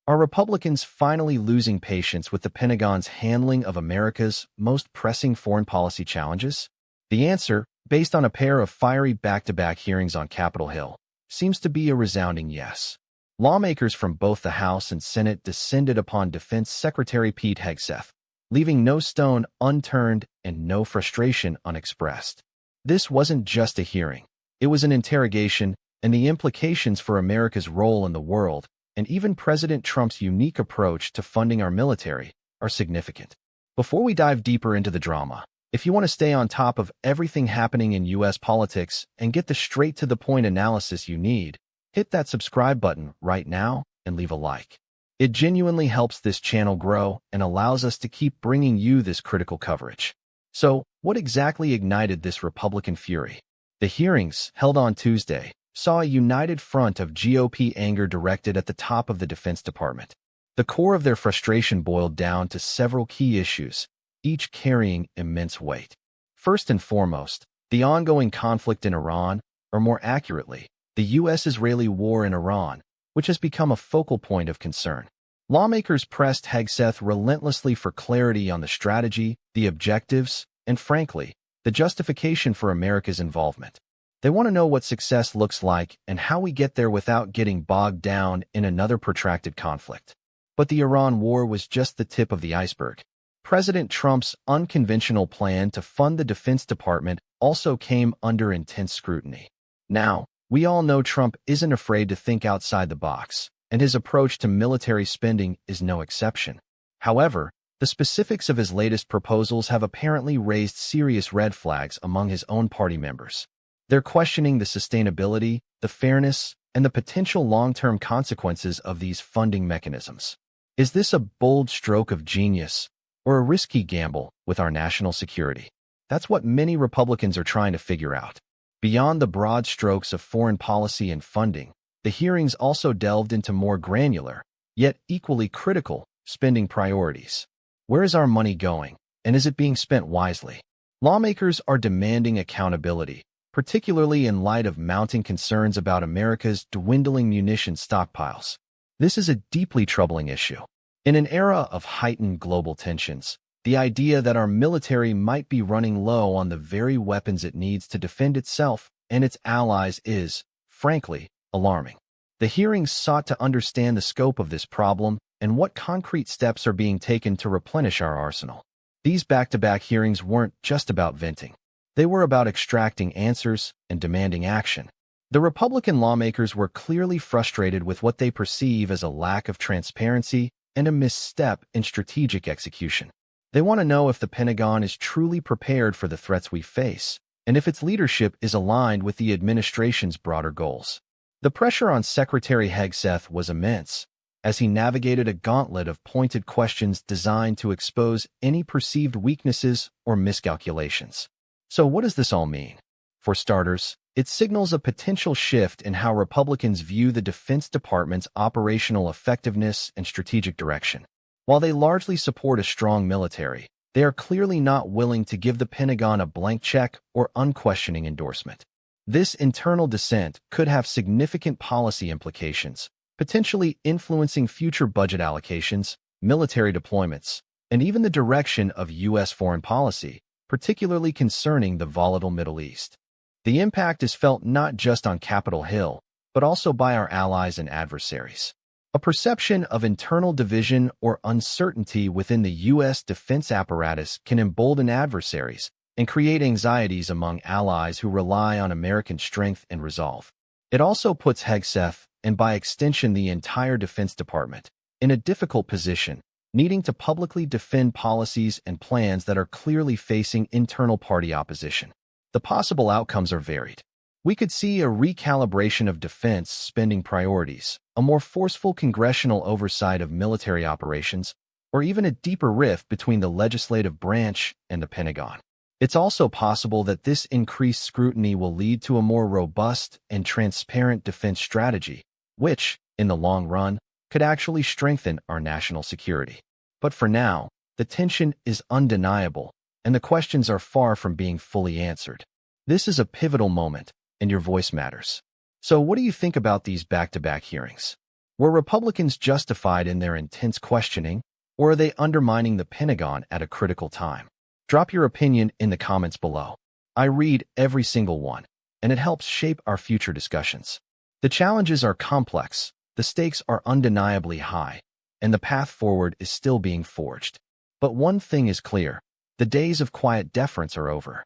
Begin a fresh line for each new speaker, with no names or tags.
Are Republicans finally losing patience with the Pentagon's handling of America's most pressing foreign policy challenges? The answer, based on a pair of fiery back-to-back hearings on Capitol Hill, seems to be a resounding yes. Lawmakers from both the House and Senate descended upon Defense Secretary Pete Hegseth, leaving no stone unturned and no frustration unexpressed. This wasn't just a hearing. It was an interrogation, and the implications for America's role in the world, and even President Trump's unique approach to funding our military, are significant. Before we dive deeper into the drama, if you want to stay on top of everything happening in U.S. politics and get the straight-to-the-point analysis you need, hit that subscribe button right now and leave a like. It genuinely helps this channel grow and allows us to keep bringing you this critical coverage. So, what exactly ignited this Republican fury? The hearings, held on Tuesday, saw a united front of GOP anger directed at the top of the Defense Department. The core of their frustration boiled down to several key issues, each carrying immense weight. First and foremost, the ongoing conflict in Iran, or more accurately, the U.S.-Israeli war in Iran, which has become a focal point of concern. Lawmakers pressed Hegseth relentlessly for clarity on the strategy, the objectives, and frankly, the justification for America's involvement. They want to know what success looks like and how we get there without getting bogged down in another protracted conflict. But the Iran war was just the tip of the iceberg. President Trump's unconventional plan to fund the Defense Department also came under intense scrutiny. Now, we all know Trump isn't afraid to think outside the box, and his approach to military spending is no exception. However, the specifics of his latest proposals have apparently raised serious red flags among his own party members. They're questioning the sustainability, the fairness, and the potential long-term consequences of these funding mechanisms. Is this a bold stroke of genius, or a risky gamble with our national security? That's what many Republicans are trying to figure out. Beyond the broad strokes of foreign policy and funding, the hearings also delved into more granular, yet equally critical, spending priorities. Where is our money going, and is it being spent wisely? Lawmakers are demanding accountability, particularly in light of mounting concerns about America's dwindling munitions stockpiles. This is a deeply troubling issue. In an era of heightened global tensions, the idea that our military might be running low on the very weapons it needs to defend itself and its allies is, frankly, alarming. The hearings sought to understand the scope of this problem and what concrete steps are being taken to replenish our arsenal. These back-to-back hearings weren't just about venting. They were about extracting answers and demanding action. The Republican lawmakers were clearly frustrated with what they perceive as a lack of transparency and a misstep in strategic execution. They want to know if the Pentagon is truly prepared for the threats we face, and if its leadership is aligned with the administration's broader goals. The pressure on Secretary Hegseth was immense, as he navigated a gauntlet of pointed questions designed to expose any perceived weaknesses or miscalculations. So what does this all mean? For starters, it signals a potential shift in how Republicans view the Defense Department's operational effectiveness and strategic direction. While they largely support a strong military, they are clearly not willing to give the Pentagon a blank check or unquestioning endorsement. This internal dissent could have significant policy implications, potentially influencing future budget allocations, military deployments, and even the direction of U.S. foreign policy, particularly concerning the volatile Middle East. The impact is felt not just on Capitol Hill, but also by our allies and adversaries. A perception of internal division or uncertainty within the U.S. defense apparatus can embolden adversaries and create anxieties among allies who rely on American strength and resolve. It also puts Hegseth, and by extension the entire Defense Department, in a difficult position, needing to publicly defend policies and plans that are clearly facing internal party opposition. The possible outcomes are varied. We could see a recalibration of defense spending priorities, a more forceful congressional oversight of military operations, or even a deeper rift between the legislative branch and the Pentagon. It's also possible that this increased scrutiny will lead to a more robust and transparent defense strategy, which, in the long run, could actually strengthen our national security. But for now, the tension is undeniable, and the questions are far from being fully answered. This is a pivotal moment, and your voice matters. So what do you think about these back-to-back hearings? Were Republicans justified in their intense questioning, or are they undermining the Pentagon at a critical time? Drop your opinion in the comments below. I read every single one, and it helps shape our future discussions. The challenges are complex, the stakes are undeniably high, and the path forward is still being forged. But one thing is clear: the days of quiet deference are over.